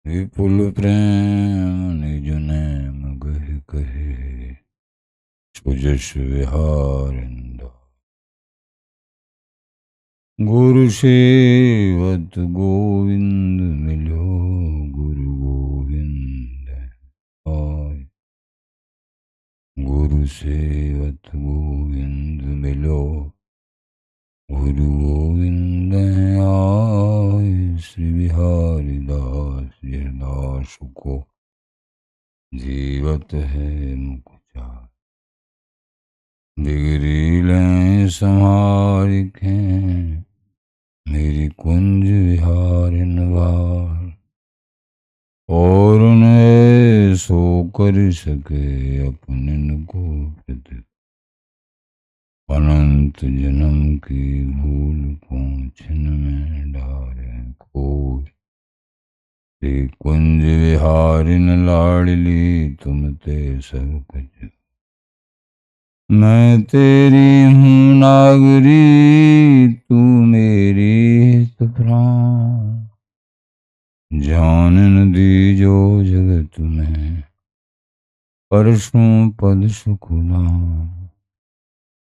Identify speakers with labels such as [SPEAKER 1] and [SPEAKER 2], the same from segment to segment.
[SPEAKER 1] विपुल प्रेम निज नेम गहि कहे। सुजस विहारिंद गुरु सेवत गोविंद मिलो। गुरु गोविंद आय। गुरु सेवत गोविंद मिलो। गुरु गोविंद आय। श्री बिहारी दास ये दास को जीवत है मुख चार। बिगड़ी लें संहारिकें मेरी कुंज विहारिन वार। और न सो कर सके अपने को प्रति। अनंत जन्म की भूल को छिन में डारे खोर। श्री कुंज विहारिन लाडली तुम ते सब कुछ। मैं तेरी हूँ नागरी तू मेरी हित प्राण। जान न दी जो जगत में परसों पद सुखदान।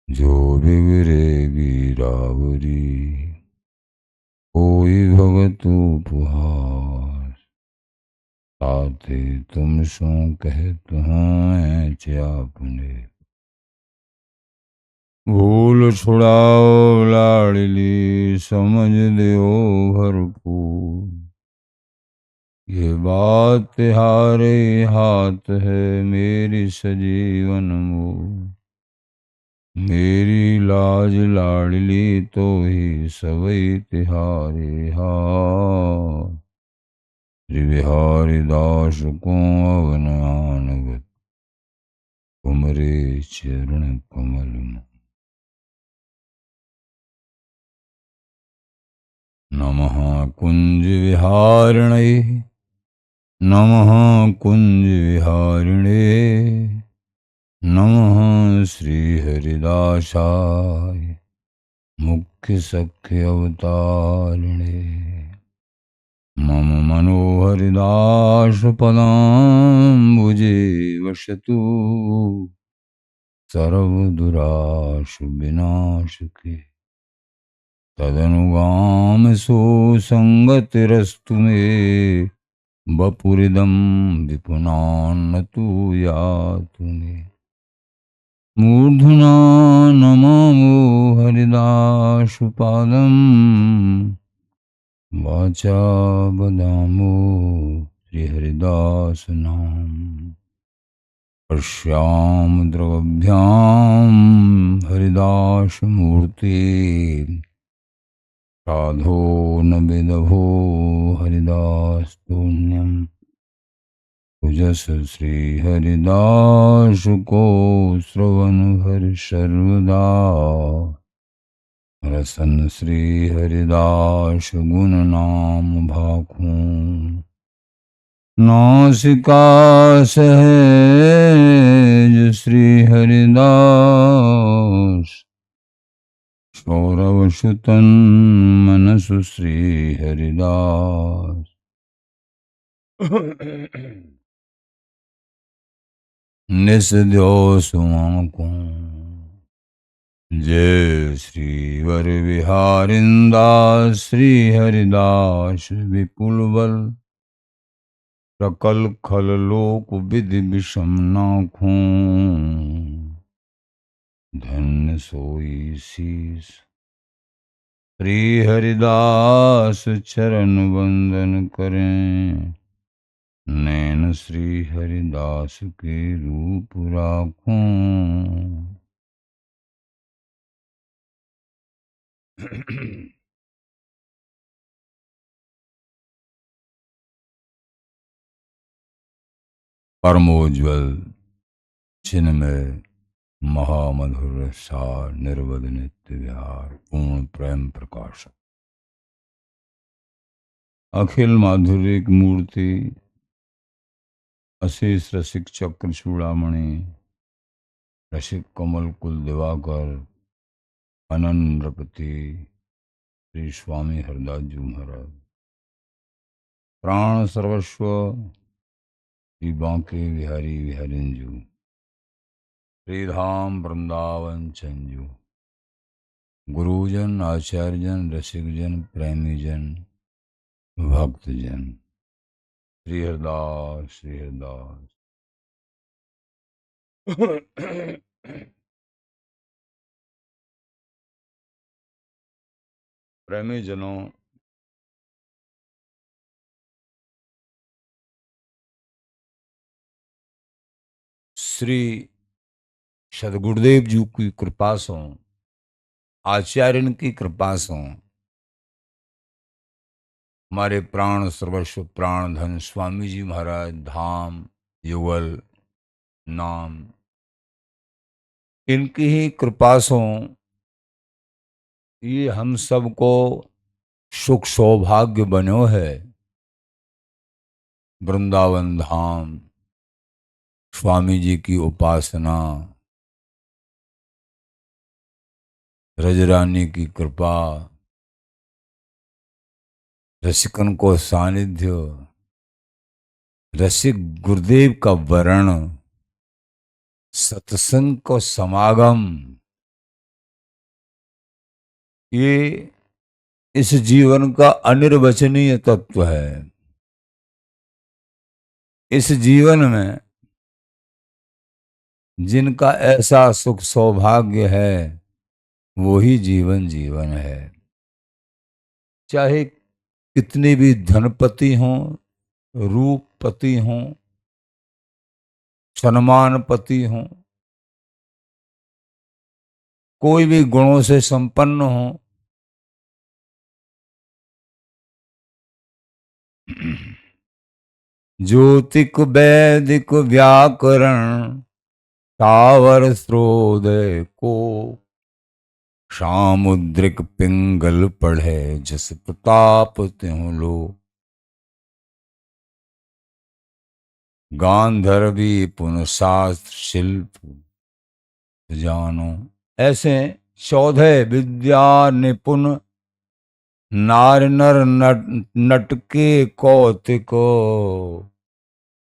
[SPEAKER 1] जो बिगड़ेगी रावरी कोई भगत उपहार। साथे तुम सो कहत हूँ अपने। भूल छुड़ाओ लाडली समझ दो भरपूर। ये बात तिहारे हाथ है मेरी सजीवन मूल। मेरी लाज लाडली तो ही सबई तिहारे हाथ। श्री बिहारी दास को अवन आनगत तुमरे चरण कमल में। नमः कुंज विहारिणे। नमः कुंज विहारिणे। नमः श्री हरिदासाय मुख्य सख्य अवतारिणे। मम मनोहरिदास पदाम्बुजे वसतु। सर्वदुराशु विनाशके तदनुगाम सुसंगतिरस्तु मे। वपुरिदं विपुनान्नतु यातु मे। मूर्धना नमामो हरिदासपादं। वाचा वदामो श्रीहरिदास नाम। पश्याम द्रवभ्यां हरिदास मूर्ति। साधो न विदभो हरिदास पुण्यम। तुजस श्री हरिदास को श्रवण हर सर्वदा। रसन श्री हरिदास गुण नाम भाखूं। नासिका सहज श्री हरिदास। सौरव सुतन मनसु श्री हरिदास। निस द्यो सुआंकों जय श्री वर विहारिंदास। श्री हरिदास विपुल बल सकल खल लोक विधि विषम नाखूं। धन्य सोई शीस श्री हरिदास चरण वंदन करें। नैन श्री हरिदास के रूप राखूं। परमोज्वल चिन्मय महामधुर सार निर्वध नित्य विहार पूर्ण प्रेम प्रकाश। अखिल माधुर्यिक मूर्ति अशेष रसिक चक्र चूड़ामणि। रसिक कमल कुल दिवाकर अनन्रपति श्री स्वामी हरदास जी महाराज। प्राण सर्वस्व श्री बांके बिहारी बिहारिंजू श्रीधाम वृंदावन चंजू गुरुजन आचार्यजन रसिकजन प्रेमीजन भक्तजन श्री हरदास श्री हरदास। प्रेमी जनों, श्री सदगुरुदेव जी की कृपा से, आचार्य की कृपा से हमारे प्राण सर्वस्व प्राण धन स्वामी जी महाराज धाम युगल नाम, इनकी ही कृपा से ये हम सबको सुख सौभाग्य बनो है। वृंदावन धाम स्वामी जी की उपासना, रजरानी की कृपा, रसिकन को सानिध्य, रसिक गुरुदेव का वरण, सत्संग को समागम, ये इस जीवन का अनिर्वचनीय तत्व है। इस जीवन में जिनका ऐसा सुख सौभाग्य है वो ही जीवन जीवन है। चाहे कितने भी धनपति हों, रूपपति हों, सम्मानपति हों, कोई भी गुणों से संपन्न हो, ज्योतिक वैदिक व्याकरण तावर स्रोदय को, सामुद्रिक पिंगल पढ़े जस प्रताप त्यों लो, गांधर्वी पुन शास्त्र शिल्प जानो। ऐसे 14 विद्या निपुण नार नर नटके कौतिको,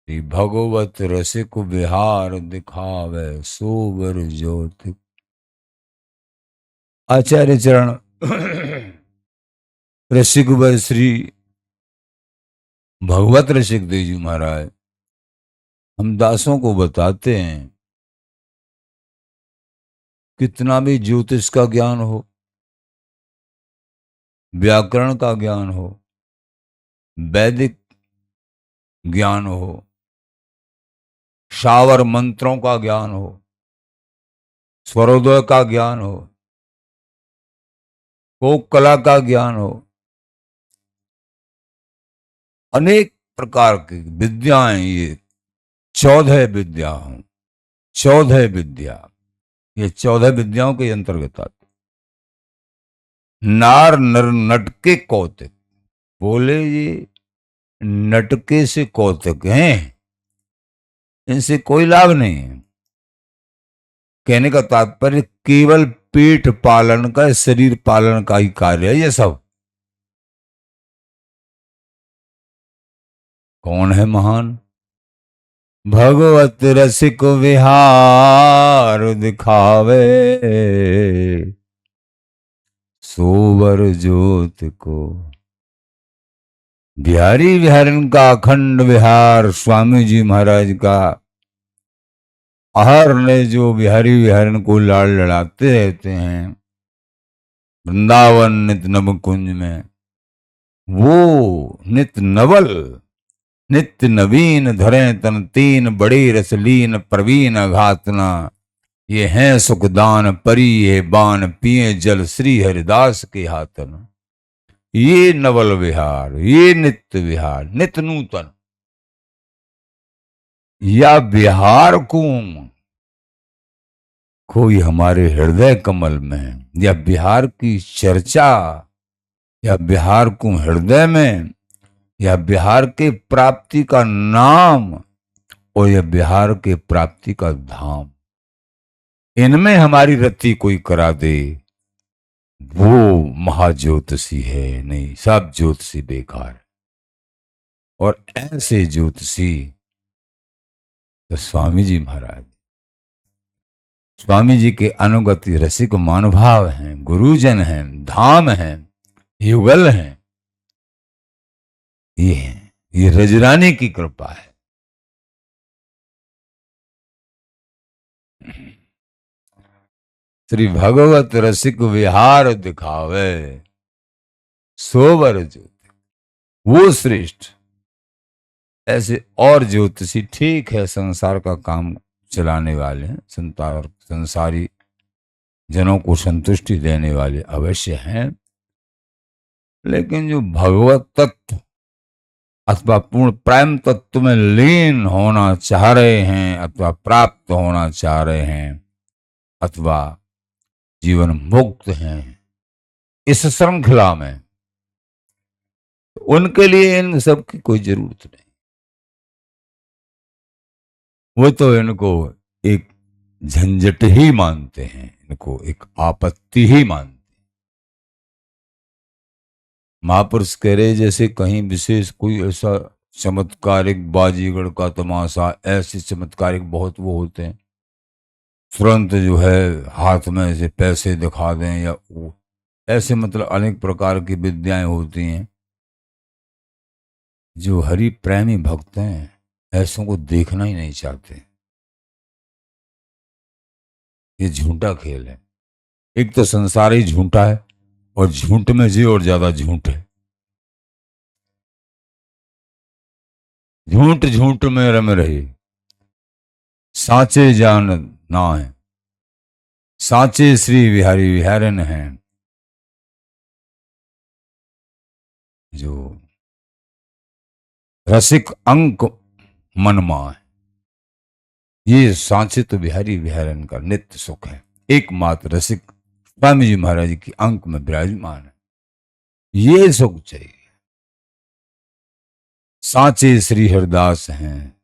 [SPEAKER 1] भगवत रसिक विहार दिखावे सोबर ज्योतिक। आचार्य चरण रसिक वर श्री भगवत रसिक देव जी महाराज हम दासों को बताते हैं, कितना भी ज्योतिष का ज्ञान हो, व्याकरण का ज्ञान हो, वैदिक ज्ञान हो, शावर मंत्रों का ज्ञान हो, स्वरोदय का ज्ञान हो, कोक कला का ज्ञान हो, अनेक प्रकार की विद्याएं, ये 14 विद्या हों, 14 विद्या, ये 14 विद्याओं के अंतर्गत आते। नार नर नटके कौतिक, बोले ये नटके से कौतिक हैं, इनसे कोई लाभ नहीं है। कहने का तात्पर्य केवल पेट पालन का, शरीर पालन का ही कार्य है ये सब। कौन है महान? भगवत रसिक विहार दिखावे सोबर ज्योत को। बिहारी विहारन का अखंड विहार स्वामी जी महाराज का, आहर ने जो बिहारी विहारन को लाड़ लड़ाते रहते हैं वृंदावन नित नव कुंज में, वो नित नवल नित्य नवीन धरें तन तीन, बड़े रसलीन प्रवीण अघातना, ये हैं सुखदान परी ये बान, पिए जल श्री हरिदास के हाथन। ये नवल विहार, ये नित्य विहार, नित्य नूतन, या बिहार को कोई हमारे हृदय कमल में, या बिहार की चर्चा, या बिहार को हृदय में, या बिहार के प्राप्ति का नाम, और यह बिहार के प्राप्ति का धाम, इनमें हमारी रति कोई करा दे, वो महाज्योतिषी है। नहीं, सब ज्योतिषी बेकार। और ऐसे ज्योतिषी तो स्वामी जी महाराज, स्वामी जी के अनुगति रसिक महानुभाव हैं, गुरुजन हैं, धाम हैं, युगल हैं। ये हैं, ये रजरानी की कृपा है। श्री भगवत रसिक विहार दिखावे, सोवर ज्योति वो श्रेष्ठ। ऐसे और ज्योतिषी ठीक है, संसार का काम चलाने वाले हैं, संसारी जनों को संतुष्टि देने वाले अवश्य हैं, लेकिन जो भगवत तत्व अथवा पूर्ण प्रेम तत्व में लीन होना चाह रहे हैं, अथवा प्राप्त होना चाह रहे हैं, अथवा जीवन मुक्त हैं इस श्रृंखला में, उनके लिए इन सब की कोई जरूरत नहीं। वो तो इनको एक झंझट ही मानते हैं, इनको एक आपत्ति ही मानते हैं। महापुरुष कह रहे जैसे कहीं विशेष कोई ऐसा चमत्कारिक बाजीगर का तमाशा, ऐसे चमत्कारिक बहुत वो होते हैं, तुरंत जो है हाथ में ऐसे पैसे दिखा दें या वो ऐसे, मतलब अनेक प्रकार की विद्याएं होती हैं। जो हरि प्रेमी भक्त हैं ऐसों को देखना ही नहीं चाहते। ये झूठा खेल है। एक तो संसार ही झूठा है और झूठ में जी और ज्यादा झूठ है। झूठ झूठ में रम रहे, साचे जान ना है, साचे श्री विहारी विहारन हैं। जो रसिक अंक मनमा है, ये सांचे तो बिहारी विहारन का नित्य सुख है। एकमात्र रसिक स्वामी जी महाराज की अंक में विराजमान है, ये सुख चाहिए। सांचे श्री हरदास हैं,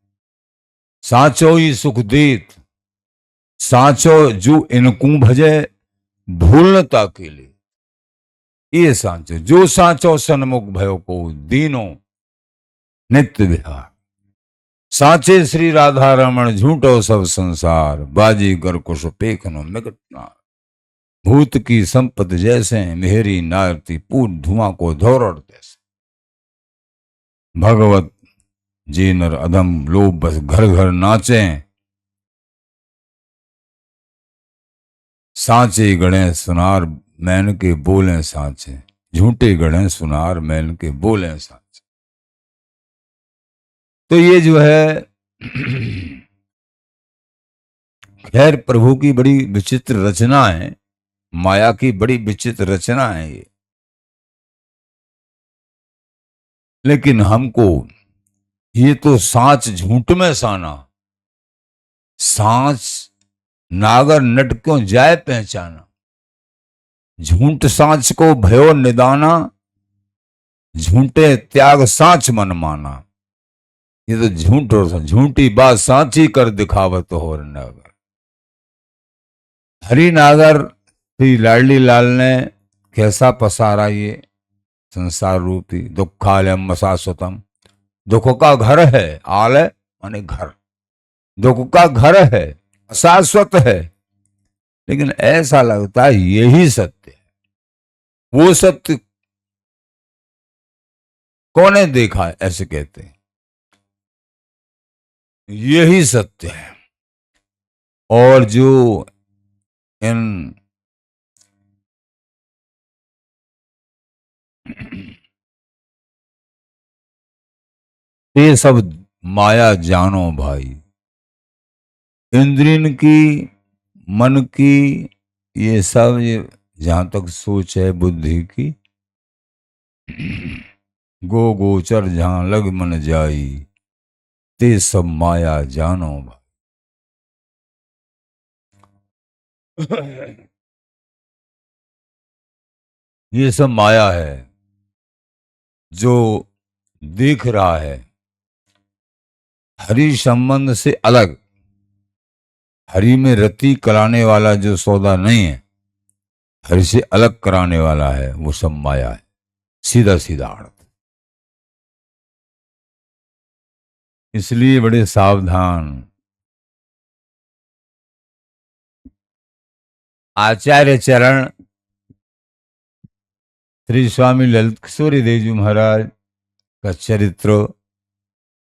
[SPEAKER 1] सांचो ही सुख देत, सांचो जो इनको भजे भूलता के लिए। ये सांचो, जो सांचो सन्मुख भयो को दीनो नित्य विहार। साचे श्री राधा रमण झूठो सब संसार, बाजी कर कुश पेखनो मिगटना। भूत की संपत जैसे मेहरी नारती, पूत धुआं को धौरड़ जैसे। भगवत जी नर अधम लोभ बस घर घर नाचे, सांचे गणे सुनार मैन के बोले सांचे, झूठे गणे सुनार मैन के बोले सांचे। तो ये जो है खैर प्रभु की बड़ी विचित्र रचना है, माया की बड़ी विचित्र रचना है ये। लेकिन हमको ये तो सांच झूठ में साना, सांच नागर नट क्यों जाए पहचाना। झूठ सांच को भयो निदाना, झूठे त्याग सांच मन माना। ये तो झूठ और झूठी बात सांची कर दिखावत हो नागर। हरि नागर श्री लाडली लाल ने कैसा पसारा ये संसार रूपी दुखालयम शाश्वतम। दुख का घर है, आलय माने घर, दुख का घर है, शाश्वत है, लेकिन ऐसा लगता है यही सत्य है। वो सत्य कौने देखा है, ऐसे कहते हैं यही सत्य है। और जो इन ये सब माया जानो भाई, इंद्रियन की, मन की, ये सब ये जहां तक सोच है बुद्धि की, गो गोचर जहां लग मन जाई, ते सब माया जानो भाई। ये सब माया है जो दिख रहा है, हरि संबंध से अलग, हरि में रति कराने वाला जो सौदा नहीं है, हरि से अलग कराने वाला है, वो सब माया है। सीधा सीधा अर्थ। इसलिए बड़े सावधान। आचार्य चरण श्री स्वामी ललित किशोरी देव जी महाराज का चरित्र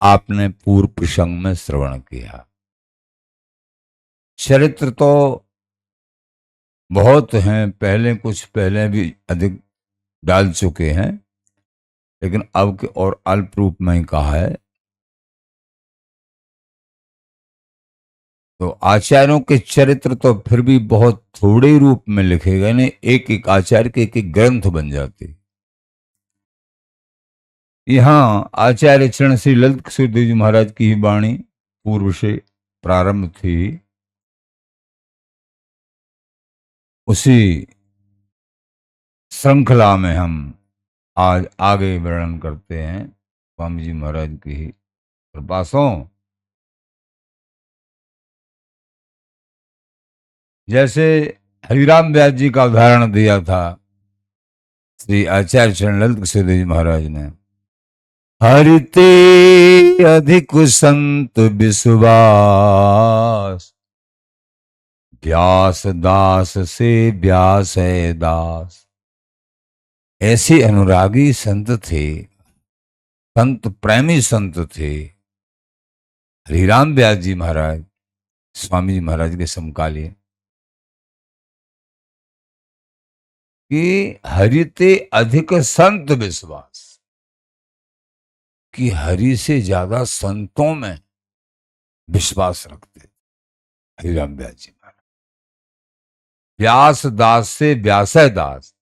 [SPEAKER 1] आपने पूर्व प्रसंग में श्रवण किया। चरित्र तो बहुत हैं, पहले कुछ पहले भी अधिक डाल चुके हैं, लेकिन अब के और अल्प रूप में ही कहा है। तो आचार्यों के चरित्र तो फिर भी बहुत थोड़े रूप में लिखे गए ने, एक एक आचार्य के एक एक ग्रंथ बन जाते। यहाँ आचार्य चरण श्री ललित किशोर देव जी महाराज की ही वाणी पूर्व से प्रारंभ थी, उसी श्रृंखला में हम आज आगे वर्णन करते हैं स्वामी जी महाराज की ही कृपासों। जैसे हरिराम व्यास जी का उदाहरण दिया था श्री आचार्य चरण ललित किशोर देव जी महाराज ने, हरिते अधिक संत विश्वास, व्यास दास से व्यास है दास। ऐसे अनुरागी संत थे, संत प्रेमी संत थे हरिराम व्यास जी महाराज, स्वामी जी महाराज के समकालीन, कि हरिते अधिक संत विश्वास, कि हरि से ज्यादा संतों में विश्वास रखते हरिराम व्यास जी महाराज। व्यास दास से व्यास है दास,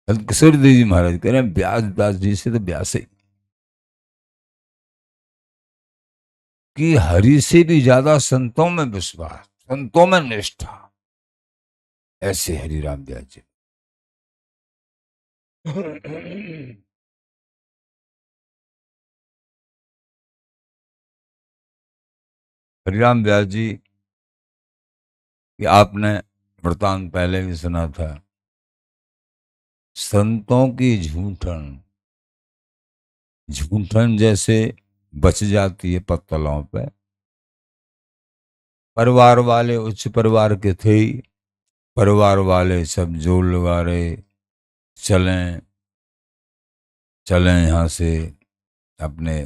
[SPEAKER 1] किशोर देव जी महाराज कह रहे हैं व्यास दास जी से तो व्यास ही, कि हरि से भी ज्यादा संतों में विश्वास, संतों में निष्ठा, ऐसे हरिराम व्यास जी। हरिराम व्यास जी कि आपने वृतांत पहले भी सुना था, संतों की झूठन झूठन जैसे बच जाती है पत्तलों पे। परिवार वाले उच्च परिवार के थे ही, परिवार वाले सब जोर लगा रहे चलें चलें यहाँ से, अपने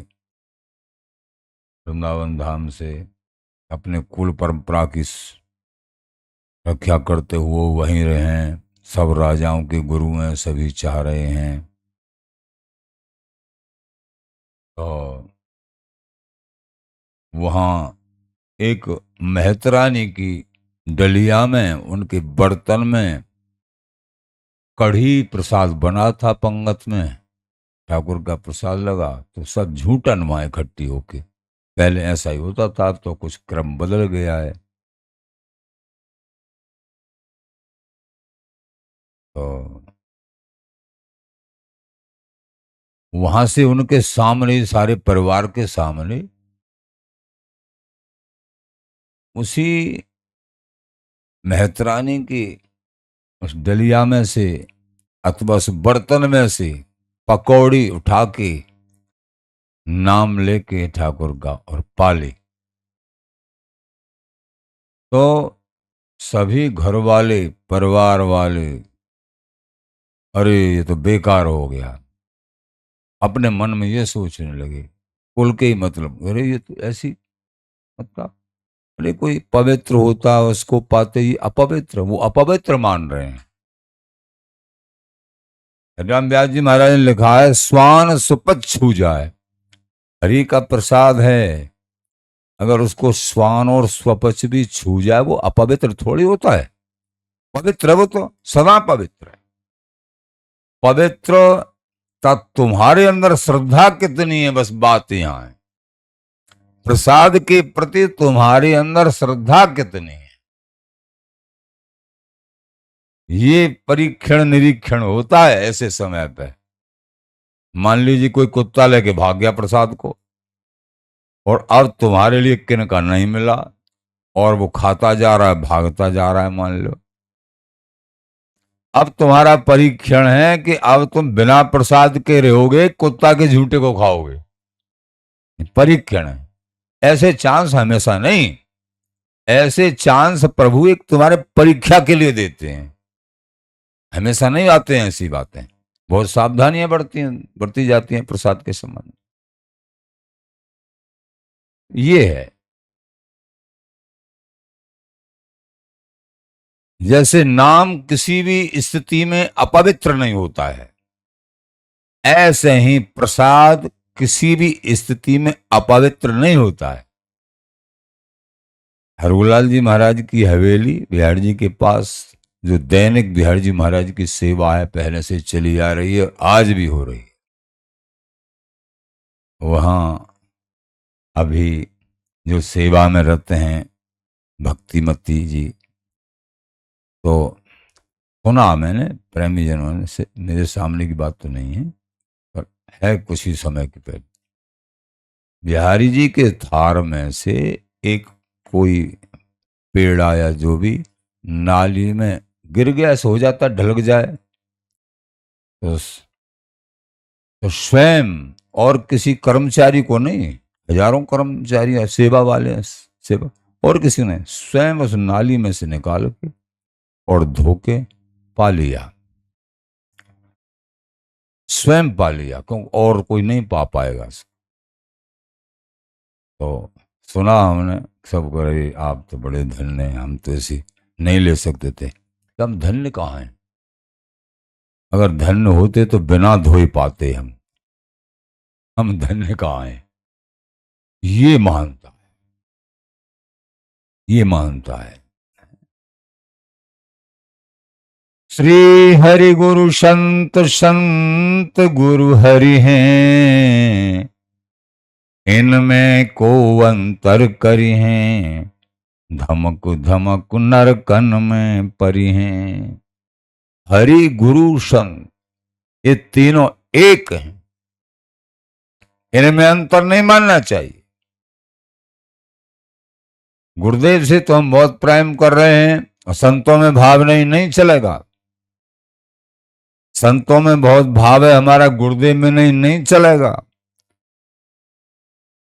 [SPEAKER 1] वृंदावन धाम से, अपने कुल परंपरा की रक्षा करते हुए वहीं रहें, सब राजाओं के गुरु हैं, सभी चाह रहे हैं। तो वहाँ एक मेहतरानी की डलिया में, उनके बर्तन में कढ़ी प्रसाद बना था, पंगत में ठाकुर का प्रसाद लगा, तो सब झूठन वहां इकट्ठी होके, पहले ऐसा ही होता था, अब तो कुछ क्रम बदल गया है। तो वहां से उनके सामने, सारे परिवार के सामने, उसी मेहतरानी की उस डलिया में से अथवा उस बर्तन में से पकौड़ी उठा के नाम लेके ठाकुर का और पाली। तो सभी घर वाले, परिवार वाले, अरे ये तो बेकार हो गया, अपने मन में ये सोचने लगे, कुल के ही मतलब, अरे ये तो ऐसी, मतलब अरे कोई पवित्र होता है उसको पाते ही अपवित्र, वो अपवित्र मान रहे हैं। राम व्यास जी महाराज ने लिखा है, स्वान सुपथ छू जाए, हरि का प्रसाद है, अगर उसको स्वान और स्वपच भी छू जाए वो अपवित्र थोड़ी होता है, पवित्र है, वो तो सदा पवित्र है। पवित्र तब तुम्हारे अंदर श्रद्धा कितनी है, बस बात यहां है। प्रसाद के प्रति तुम्हारे अंदर श्रद्धा कितनी है, ये परीक्षण निरीक्षण होता है ऐसे समय पे। मान लीजिए कोई कुत्ता लेके भाग गया प्रसाद को, और अब तुम्हारे लिए किनका नहीं मिला, और वो खाता जा रहा है, भागता जा रहा है, मान लो। अब तुम्हारा परीक्षण है कि अब तुम बिना प्रसाद के रहोगे, कुत्ता के झूठे को खाओगे, परीक्षण है। ऐसे चांस हमेशा नहीं, ऐसे चांस प्रभु एक तुम्हारे परीक्षा के लिए देते हैं, हमेशा नहीं आते हैं ऐसी बातें। बहुत सावधानियां बढ़ती जाती हैं प्रसाद के संबंध में। ये है जैसे नाम किसी भी स्थिति में अपवित्र नहीं होता है, ऐसे ही प्रसाद किसी भी स्थिति में अपवित्र नहीं होता है। हरगोलाल जी महाराज की हवेली बिहार जी के पास, जो दैनिक बिहार जी महाराज की सेवा है, पहले से चली आ रही है और आज भी हो रही है। वहां अभी जो सेवा में रहते हैं भक्तिमती जी, तो सुना मैंने प्रेमी जनों से, मेरे सामने की बात तो नहीं है पर है कुछ ही समय के पहले, बिहारी जी के थार में से एक कोई पेड़ आया जो भी नाली में गिर गया, ऐसा हो जाता ढलक जाए, तो स्वयं और किसी कर्मचारी को नहीं, हजारों कर्मचारी सेवा वाले सेवा, और किसी ने स्वयं उस नाली में से निकाल के और धो के पा लिया, स्वयं पा लिया, क्यों और कोई नहीं पा पाएगा। तो सुना हमने सब करे, आप तो बड़े धन्य हैं, हम तो ऐसी नहीं ले सकते थे। हम धन्य कहाँ हैं? अगर धन्य होते तो बिना धोए पाते हम धन्य कहाँ हैं? ये मानता है, ये मानता है। श्री हरि गुरु संत, संत गुरु हरि हैं, इनमें को अंतर करी हैं, धमक धमक नरकन में परी हैं। हरि गुरु संत ये तीनों एक हैं, इनमें अंतर नहीं मानना चाहिए। गुरुदेव से तो हम बहुत प्रेम कर रहे हैं और संतों में भाव नहीं चलेगा। संतों में बहुत भाव है हमारा, गुरुदेव में नहीं चलेगा।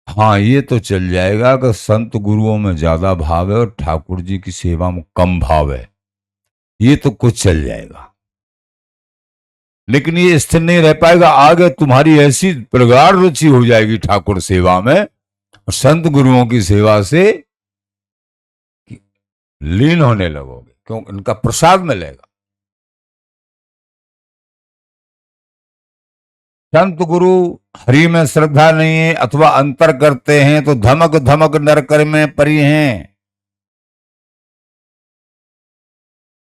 [SPEAKER 1] हाँ ये तो चल जाएगा कि संत गुरुओं में ज्यादा भाव है और ठाकुर जी की सेवा में कम भाव है, ये तो कुछ चल जाएगा, लेकिन ये स्थिर नहीं रह पाएगा। आगे तुम्हारी ऐसी प्रगाढ़ रुचि हो जाएगी ठाकुर सेवा में और संत गुरुओं की सेवा से लीन होने लगोगे, क्यों? इनका प्रसाद मिलेगा। संत गुरु हरि में श्रद्धा नहीं है अथवा अंतर करते हैं तो धमक धमक नरकर में परी हैं।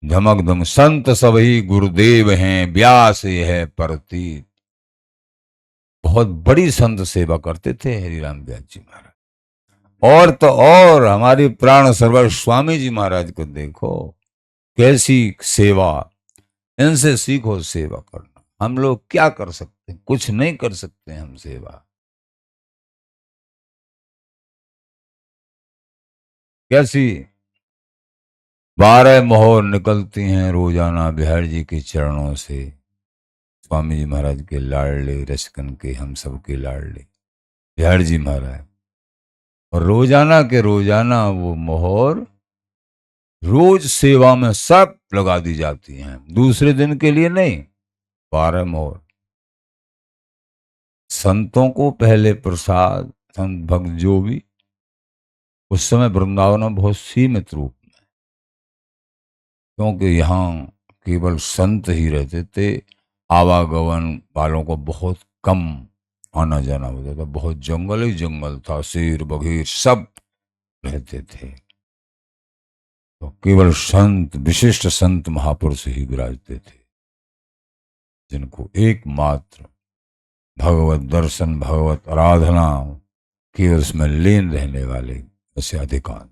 [SPEAKER 1] धमक धम संत सभी गुरुदेव हैं, व्यास ये है प्रतीत। बहुत बड़ी संत सेवा करते थे हरिराम व्यास जी महाराज। और तो और हमारी प्राण सर्वर स्वामी जी महाराज को देखो, कैसी सेवा, इनसे सीखो सेवा करना। हम लोग क्या कर सकते हैं? कुछ नहीं कर सकते हम सेवा। कैसी 12 मोहर निकलती हैं रोजाना बिहार जी के चरणों से, स्वामी जी महाराज के लाडले, रसकन के, हम सब के लाडले बिहार जी महाराज। और रोजाना के रोजाना वो मोहर रोज सेवा में सब लगा दी जाती हैं, दूसरे दिन के लिए नहीं। 12 मोहर संतों को पहले प्रसाद, संत भक्त जो भी, उस समय वृंदावन में बहुत सीमित रूप में, क्योंकि यहाँ केवल संत ही रहते थे, आवागमन वालों को बहुत कम आना जाना होता था, बहुत जंगल ही जंगल था, शेर बघेर सब रहते थे। तो केवल संत, विशिष्ट संत महापुरुष ही विराजते थे, जिनको एकमात्र भगवत दर्शन, भगवत आराधना के उसमें लीन रहने वाले ऐसे अधिकार।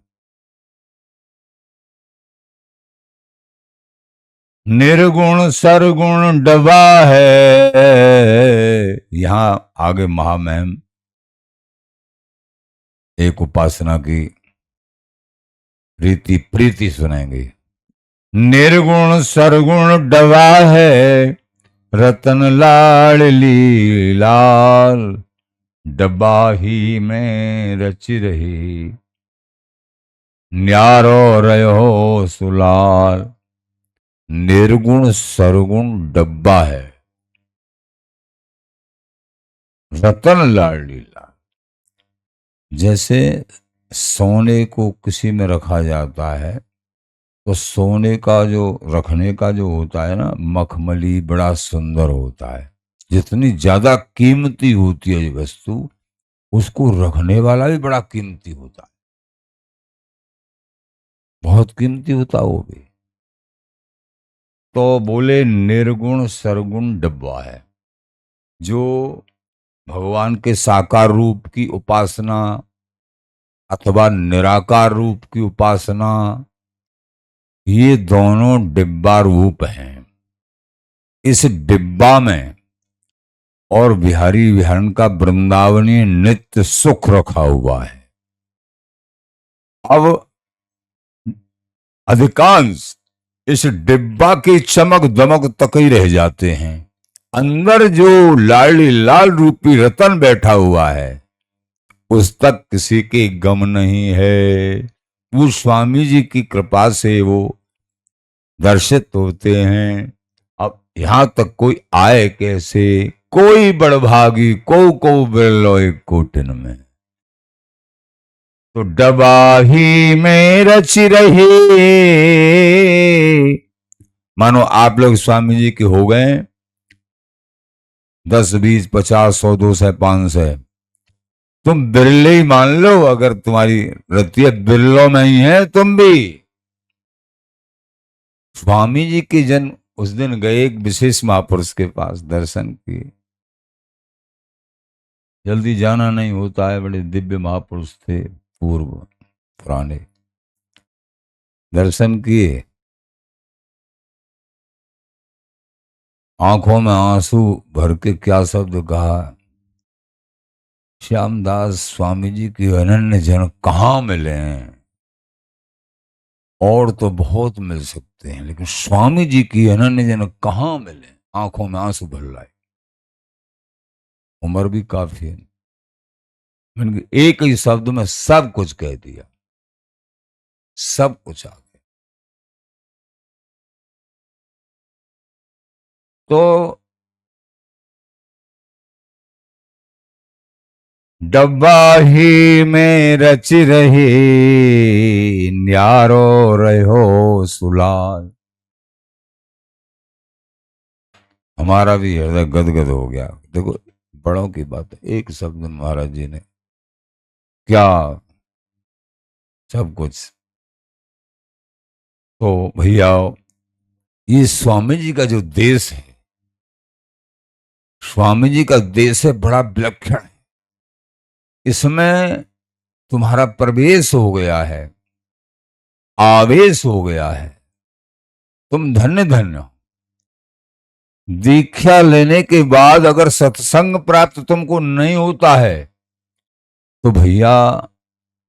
[SPEAKER 1] निर्गुण सरगुण डबा है, यहां आगे महामहिम एक उपासना की रीति प्रीति सुनेंगे। निर्गुण सरगुण डबा है, रतन लाडली लाल, डब्बा ही में रच रही, न्यारो रहो सुलाल। निर्गुण सरगुण डब्बा है, रतन लाडली लाल। जैसे सोने को किसी में रखा जाता है, तो सोने का जो रखने का जो होता है ना, मखमली बड़ा सुंदर होता है। जितनी ज्यादा कीमती होती है ये वस्तु, उसको रखने वाला भी बड़ा कीमती होता है, बहुत कीमती होता है वो भी। तो बोले निर्गुण सरगुण डब्बा है। जो भगवान के साकार रूप की उपासना अथवा निराकार रूप की उपासना, ये दोनों डिब्बा रूप हैं। इस डिब्बा में और बिहारी विहरण का वृंदावनी नित्य सुख रखा हुआ है। अब अधिकांश इस डिब्बा की चमक दमक तक ही रह जाते हैं। अंदर जो लाडली लाल रूपी रतन बैठा हुआ है, उस तक किसी के गम नहीं है। वो स्वामी जी की कृपा से वो दर्शित होते हैं। अब यहां तक कोई आए कैसे? कोई बड़भागी को बिरलो एक कोटिन में, तो डबा ही में रच रहे। मानो आप लोग स्वामी जी के हो गए 10, 20, 50, 100, 200, 500, तुम बिरले ही मान लो। अगर तुम्हारी रतिया बिरलों में ही है, तुम भी स्वामी जी के जन्म उस दिन गए एक विशेष महापुरुष के पास दर्शन किए। जल्दी जाना नहीं होता है, बड़े दिव्य महापुरुष थे, पूर्व पुराने। दर्शन किए, आंखों में आंसू भर के क्या शब्द कहा, श्यामदास स्वामी जी की अनन्य जन कहाँ मिले हैं? और तो बहुत मिल सकते हैं, लेकिन स्वामी जी की अनन्य जन कहाँ मिले? आंखों में आंसू भर लाए। उम्र भी काफी है, मैंने एक ही शब्द में सब कुछ कह दिया, सब कुछ आ गया। तो डब्बा ही में रच रही, न्यारो रहो सुलाल। हमारा भी हृदय गदगद हो गया। देखो बड़ों की बात है, एक शब्द में महाराज जी ने क्या सब कुछ। तो भैया, ये स्वामी जी का जो देश है, स्वामी जी का देश है बड़ा विलक्षण है। इसमें तुम्हारा प्रवेश हो गया है, आवेश हो गया है, तुम धन्य धन्य हो। दीक्षा लेने के बाद अगर सत्संग प्राप्त तुमको नहीं होता है, तो भैया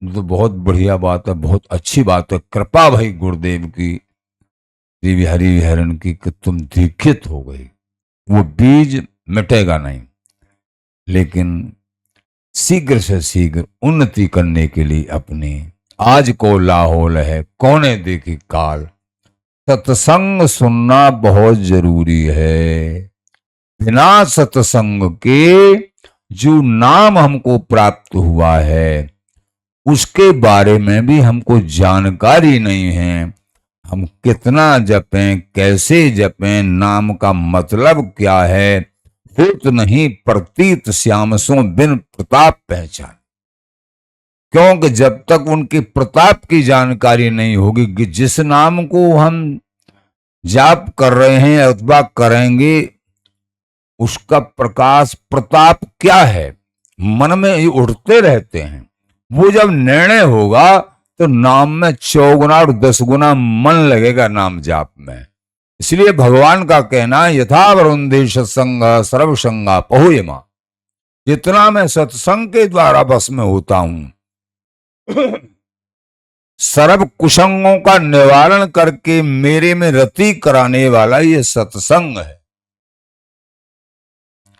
[SPEAKER 1] तो बहुत बढ़िया बात है, बहुत अच्छी बात है। कृपा भाई गुरुदेव की, श्री बिहारी विहरण की, कि तुम दीक्षित हो गई। वो बीज मिटेगा नहीं, लेकिन शीघ्र से शीघ्र उन्नति करने के लिए अपने आज को लाहौल है, कौने देखी काल। सत्संग सुनना बहुत जरूरी है। बिना सत्संग के जो नाम हमको प्राप्त हुआ है, उसके बारे में भी हमको जानकारी नहीं है। हम कितना जपें, कैसे जपें, नाम का मतलब क्या है, होत नहीं प्रतीत श्याम सो बिन प्रताप पहचान। क्योंकि जब तक उनके प्रताप की जानकारी नहीं होगी कि जिस नाम को हम जाप कर रहे हैं अथवा करेंगे, उसका प्रकाश प्रताप क्या है, मन में ही उठते रहते हैं। वो जब निर्णय होगा तो नाम में 4 गुना और 10 गुना मन लगेगा नाम जाप में। इसलिए भगवान का कहना, यथा वरुंधे सत्संग सर्वसंगा पहुयमा। जितना मैं सत्संग के द्वारा बस में होता हूं, सर्व कुसंगों का निवारण करके मेरे में रति कराने वाला ये सत्संग है।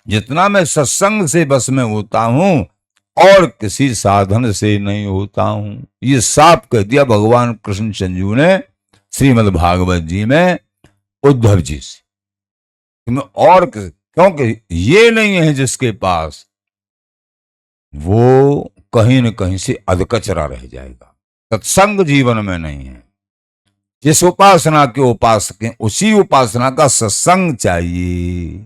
[SPEAKER 1] जितना मैं सत्संग से बस में होता हूं और किसी साधन से नहीं होता हूं। ये साफ कह दिया भगवान कृष्ण चंद्र ने श्रीमद् भागवत जी में उद्धव जी से। और क्योंकि ये नहीं है जिसके पास, वो कहीं न कहीं से अधकचरा रह जाएगा। सत्संग जीवन में नहीं है। जिस उपासना के उपासक हैं उसी उपासना का सत्संग चाहिए,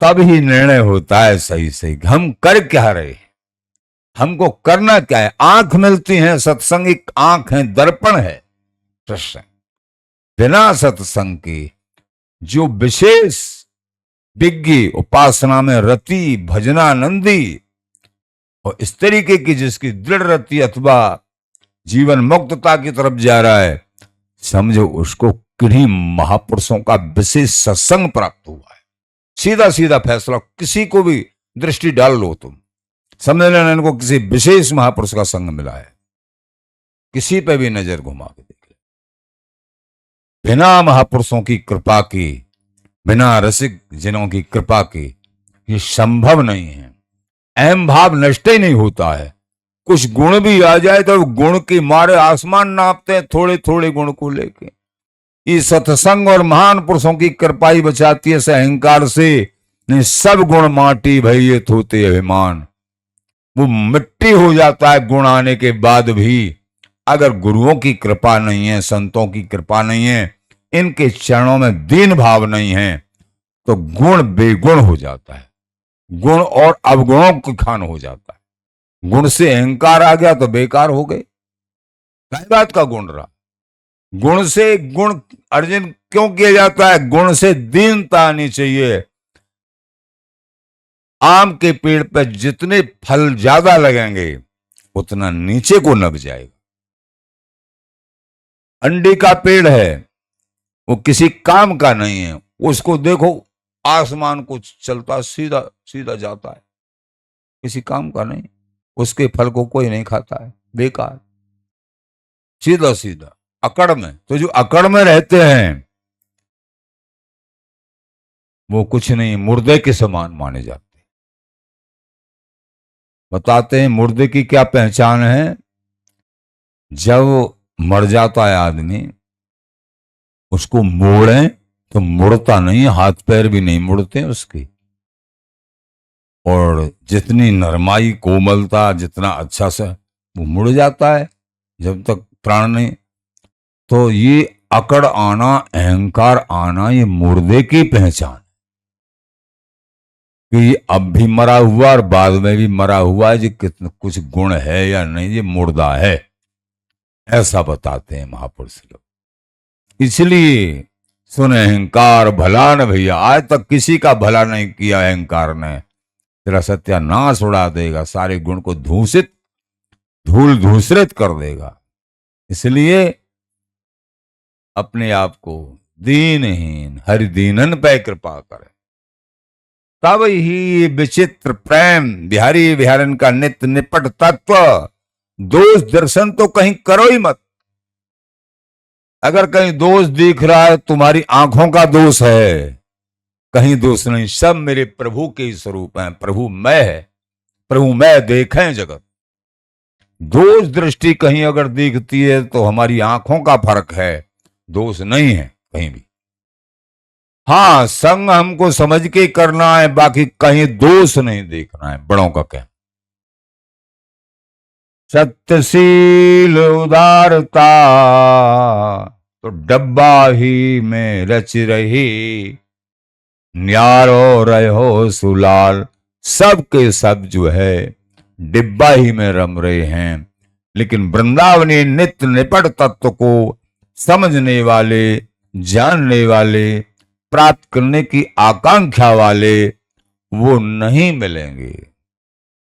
[SPEAKER 1] तब ही निर्णय होता है सही सही हम कर क्या रहे हैं, हमको करना क्या है। आंख मिलती है, सत्संग एक आंख है, दर्पण है सत्संग। बिना सत्संग के जो विशेष विज्ञ उपासना में रति भजनानंदी और इस तरीके की जिसकी दृढ़ रति अथवा जीवन मुक्तता की तरफ जा रहा है, समझो उसको किन्हीं महापुरुषों का विशेष सत्संग प्राप्त हुआ है। सीधा सीधा फैसला, किसी को भी दृष्टि डाल लो तुम, समझ लेना इनको किसी विशेष महापुरुष का संग मिला है। किसी पे भी नजर घुमा के देख ले, बिना महापुरुषों की कृपा की, बिना रसिक जनों की कृपा की ये संभव नहीं है। अहम भाव नष्ट ही नहीं होता है। कुछ गुण भी आ जाए तो गुण के मारे आसमान नापते हैं, थोड़े थोड़े गुण को लेके। ये सत्संग और महान पुरुषों की कृपा ही बचाती है से अहंकार से। नहीं, सब गुण माटी भई होते अभिमान, वो मिट्टी हो जाता है गुण आने के बाद भी। अगर गुरुओं की कृपा नहीं है, संतों की कृपा नहीं है, इनके चरणों में दीन भाव नहीं है, तो गुण बेगुण हो जाता है, गुण और अवगुणों की खान हो जाता है। गुण से अहंकार आ गया तो बेकार हो गए। क्या बात का गुण रहा? गुण से गुण अर्जन क्यों किया जाता है? गुण से दीनता आनी चाहिए। आम के पेड़ पर जितने फल ज्यादा लगेंगे उतना नीचे को नब जाएगा। अंडे का पेड़ है, वो किसी काम का नहीं है, उसको देखो आसमान को चलता सीधा सीधा जाता है, किसी काम का नहीं। उसके फल को कोई नहीं खाता है, बेकार, सीधा सीधा अकड़ में। तो जो अकड़ में रहते हैं वो कुछ नहीं, मुर्दे के समान माने जाते हैं। बताते हैं मुर्दे की क्या पहचान है। जब मर जाता है आदमी, उसको मोड़ें तो मुड़ता नहीं, हाथ पैर भी नहीं मुड़ते उसके। और जितनी नरमाई कोमलता, जितना अच्छा से वो मुड़ जाता है जब तक प्राण नहीं। तो ये अकड़ आना, अहंकार आना, ये मुर्दे की पहचान कि अब भी मरा हुआ और बाद में भी मरा हुआ है, जो कितना कुछ गुण है या नहीं, ये मुर्दा है, ऐसा बताते हैं महापुरुष लोग। इसलिए सुन अहंकार भला न भैया, आज तक किसी का भला नहीं किया अहंकार ने, तेरा सत्यानाश उड़ा देगा, सारे गुण को धूसित धूल धूसरित कर देगा। इसलिए अपने आप को दीनहीन हरि दीनन पे कृपा करे, तब ही विचित्र प्रेम बिहारी बिहारन का नित्य निपट तत्व। दोष दर्शन तो कहीं करो ही मत। अगर कहीं दोष दिख रहा है, तुम्हारी आंखों का दोष है, कहीं दोष नहीं। सब मेरे प्रभु के ही स्वरूप हैं। प्रभु मैं है, प्रभु मैं देखें जगत। दोष दृष्टि कहीं अगर दिखती है तो हमारी आंखों का फर्क है, दोष नहीं है कहीं भी। हाँ, संग हमको समझ के करना है, बाकी कहीं दोष नहीं देखना है। बड़ों का कहना, सत्यशील उदारता तो डब्बा ही में रच रही, न्यारो रहो सुलाल। सब के सब जो है डिब्बा ही में रम रहे हैं, लेकिन वृंदावनी नित्य निपट तत्व को समझने वाले, जानने वाले, प्राप्त करने की आकांक्षा वाले वो नहीं मिलेंगे,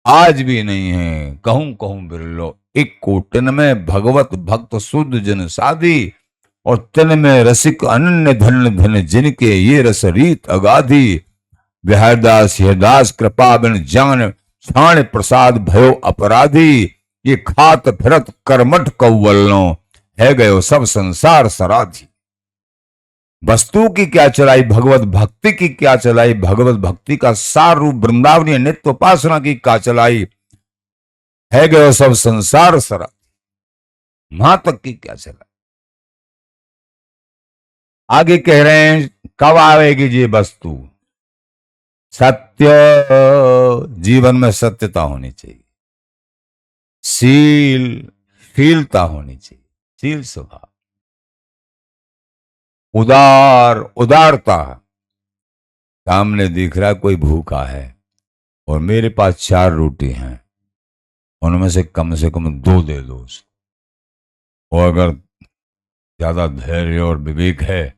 [SPEAKER 1] आज भी नहीं है। कहूं कहूं बिरलो एक कोटिन में भगवत भक्त शुद्ध जन साधी, और तिन में रसिक अनन्य धन धन जिनके ये रस रीत अगाधी। विहरदास हरदास कृपा बिन जान छाण प्रसाद भयो अपराधी। ये खात फिरत कर्मठ कौवलनो है गयो सब संसार सराधी। वस्तु की क्या चलाई, भगवत भक्ति की क्या चलाई, भगवत भक्ति का सार रूप वृंदावनीय नित्य उपासना की क्या चलाई, है गयो सब संसार सरा, वहां तक की क्या चला। आगे कह रहे हैं कब आएगी ये वस्तु, सत्य, जीवन में सत्यता होनी चाहिए, शीलता होनी चाहिए, शील स्वभाव, उदारता। सामने दिख रहा है कोई भूखा है और मेरे पास 4 रोटी हैं, उनमें से कम 2 दे दो उसको, और अगर ज्यादा धैर्य और विवेक है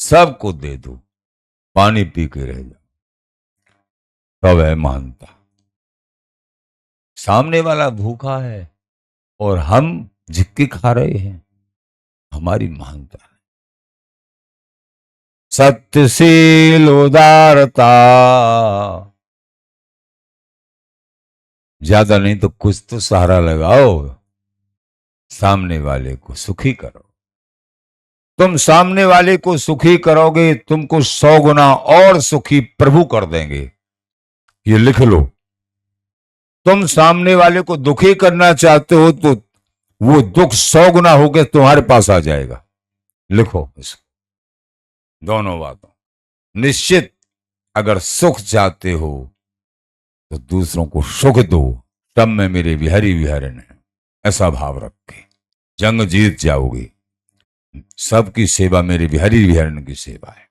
[SPEAKER 1] सबको दे दो, पानी पी के रह जाओ, तब है महानता। सामने वाला भूखा है और हम झिक्की खा रहे हैं, हमारी महानता है। सत्यशील उदारता, ज्यादा नहीं तो कुछ तो सहारा लगाओ, सामने वाले को सुखी करो। तुम सामने वाले को सुखी करोगे, तुमको 100 गुना और सुखी प्रभु कर देंगे, ये लिख लो। तुम सामने वाले को दुखी करना चाहते हो तो वो दुख 100 गुना होकर तुम्हारे पास आ जाएगा, लिखो इसको, दोनों बातों। निश्चित अगर सुख चाहते हो तो दूसरों को सुख दो, तब में मेरे विहरी विहरण है, ऐसा भाव रख के जंग जीत जाओगे। सबकी सेवा मेरे विहरी विहरण की सेवा है।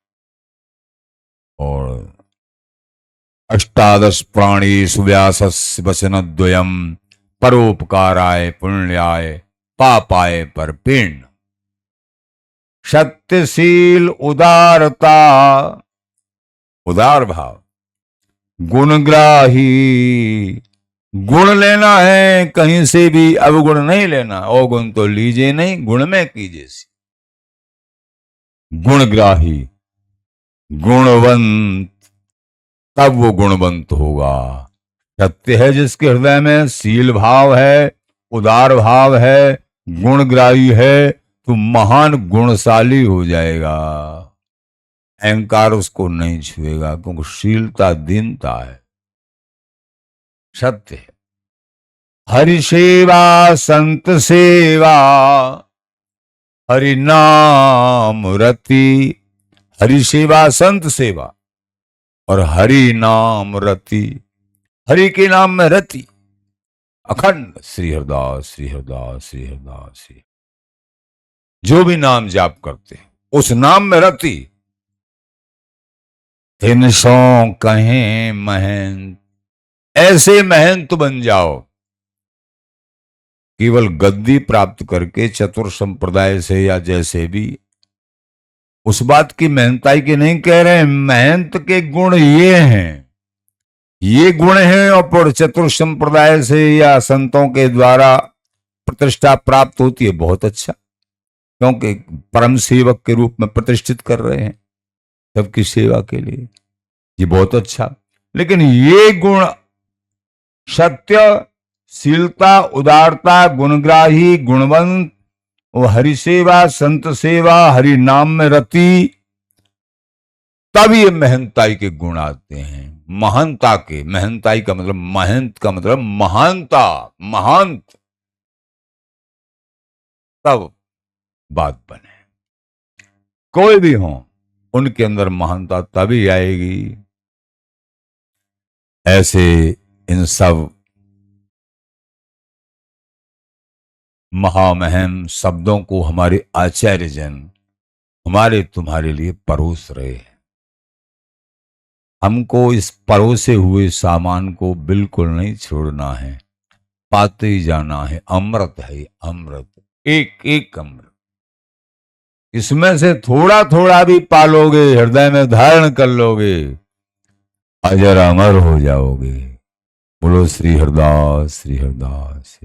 [SPEAKER 1] और 18 प्राणी सुव्यास वचन द्वयम परोपकाराय पुण्याय पापाय परपेण। सत्यशील उदारता, उदार भाव, गुणग्राही, गुण लेना है कहीं से भी, अवगुण नहीं लेना, अवगुण तो लीजिए नहीं, गुण में कीजिए। गुणग्राही, गुणवंत, तब वो गुणवंत होगा। सत्य है जिसके हृदय में, शील भाव है, उदार भाव है, गुणग्राही है, तो महान गुणशाली हो जाएगा। अहंकार उसको नहीं छुएगा, क्योंकि शीलता दीनता है। सत्य है। हरि सेवा संत सेवा, हरि नाम रति, हरि सेवा संत सेवा और हरि नाम रति, हरि के नाम में रति, अखंड श्री हरदास श्री हरदास श्री हरदास श्री, जो भी नाम जाप करते उस नाम में रति। 300 कहें महंत, ऐसे महंत बन जाओ, केवल गद्दी प्राप्त करके चतुर संप्रदाय से या जैसे भी, उस बात की महंताई के नहीं कह रहे हैं। महंत के गुण ये हैं, ये गुण हैं, और चतुर संप्रदाय से या संतों के द्वारा प्रतिष्ठा प्राप्त होती है, बहुत अच्छा, क्योंकि परम सेवक के रूप में प्रतिष्ठित कर रहे हैं सबकी सेवा के लिए, ये बहुत अच्छा। लेकिन ये गुण सत्य, शीलता, उदारता, गुणग्राही, गुणवंत, हरि सेवा संत सेवा, हरि नाम में रति, तब ये महंताई के गुण आते हैं। महानता के, महंताई का मतलब, महंत का मतलब महानता, महांत, तब बात बने। कोई भी हो उनके अंदर महानता तभी आएगी। ऐसे इन सब महामहिम शब्दों को हमारे आचार्य जन हमारे तुम्हारे लिए परोस रहे हैं। हमको इस परोसे हुए सामान को बिल्कुल नहीं छोड़ना है, पाते ही जाना है। अमृत है अमृत, एक एक अमृत। इसमें से थोड़ा थोड़ा भी पालोगे, हृदय में धारण कर लोगे, अजर अमर हो जाओगे। बोलो श्री हरदास श्री हरदास।